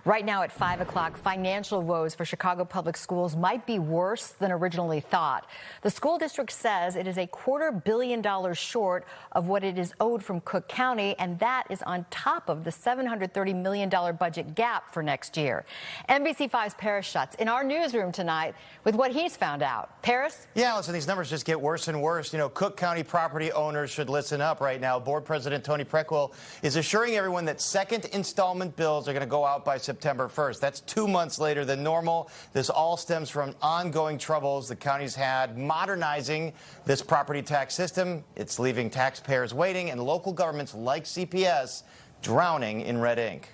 Right now at 5 o'clock, financial woes for Chicago public schools might be worse than originally thought. The school district says it is $250 million short of what it is owed from Cook County, and that is on top of the $730 million budget gap for next year. NBC5's Paris Schutz in our newsroom tonight with what he's found out. Paris? Yeah, listen, these numbers just get worse and worse. You know, Cook County property owners should listen up right now. Board President Tony Prequel is assuring everyone that second installment bills are going to go out by September 1st. That's 2 months later than normal. This all stems from ongoing troubles the county's had modernizing this property tax system. It's leaving taxpayers waiting and local governments like CPS drowning in red ink.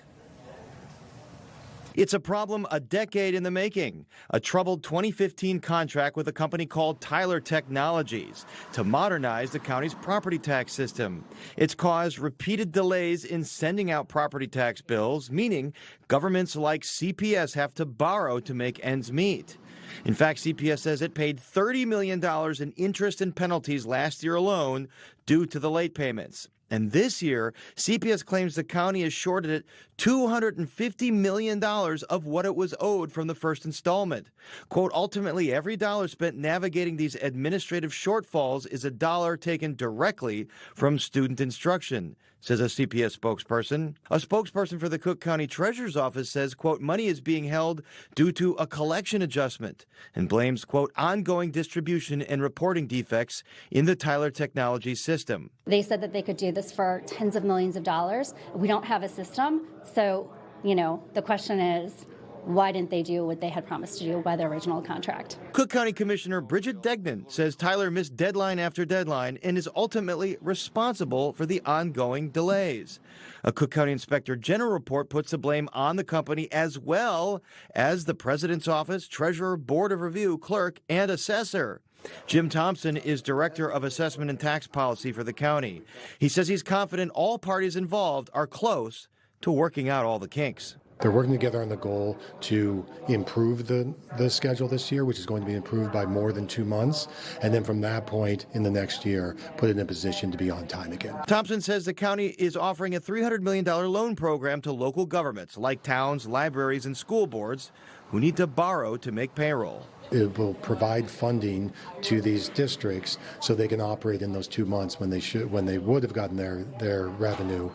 It's a problem a decade in the making. A troubled 2015 contract with a company called Tyler Technologies to modernize the county's property tax system. It's caused repeated delays in sending out property tax bills, meaning governments like CPS have to borrow to make ends meet. In fact, CPS says it paid $30 million in interest and penalties last year alone due to the late payments. And this year, CPS claims the county is shorted at $250 million of what it was owed from the first installment. Quote, ultimately, every dollar spent navigating these administrative shortfalls is a dollar taken directly from student instruction, says a CPS spokesperson. A spokesperson for the Cook County Treasurer's Office says, quote, money is being held due to a collection adjustment and blames, quote, ongoing distribution and reporting defects in the Tyler Technologies system. They said that they could do this for tens of millions of dollars. We don't have a system. So, the question is, why didn't they do what they had promised to do by the original contract? Cook County Commissioner Bridget Degnan says Tyler missed deadline after deadline and is ultimately responsible for the ongoing delays. A Cook County Inspector General report puts the blame on the company as well as the President's Office, Treasurer, Board of Review, Clerk, and Assessor. Jim Thompson is Director of Assessment and Tax Policy for the county. He says he's confident all parties involved are close to working out all the kinks. They're working together on the goal to improve the schedule this year, which is going to be improved by more than 2 months. And then from that point in the next year, put it in a position to be on time again. Thompson says the county is offering a $300 million loan program to local governments like towns, libraries, and school boards who need to borrow to make payroll. It will provide funding to these districts so they can operate in those 2 months when they would have gotten their revenue.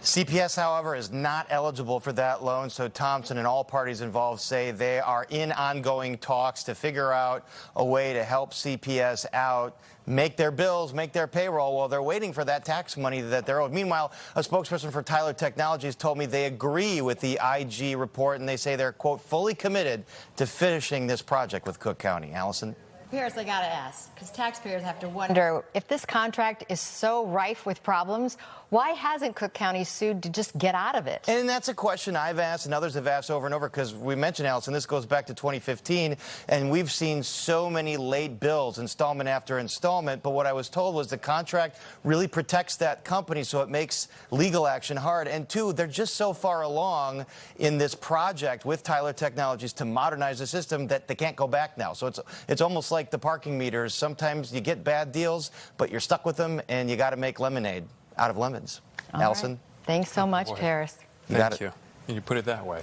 CPS, however, is not eligible for that loan, so Thompson and all parties involved say they are in ongoing talks to figure out a way to help CPS out, make their bills, make their payroll while they're waiting for that tax money that they're owed. Meanwhile, a spokesperson for Tyler Technologies told me they agree with the IG report, and they say they're, quote, fully committed to finishing this project with Cook County. Allison? Paris, I got to ask, because taxpayers have to wonder, if this contract is so rife with problems, why hasn't Cook County sued to just get out of it? And that's a question I've asked and others have asked over and over, because we mentioned, Allison, this goes back to 2015, and we've seen so many late bills, installment after installment. But what I was told was the contract really protects that company, so it makes legal action hard. And two, they're just so far along in this project with Tyler Technologies to modernize the system that they can't go back now. So it's almost like the parking meters. Sometimes you get bad deals, but you're stuck with them, and you got to make lemonade out of lemons. All Allison? Right. Thanks so much, Boy. Paris. Thank you. You put it that way.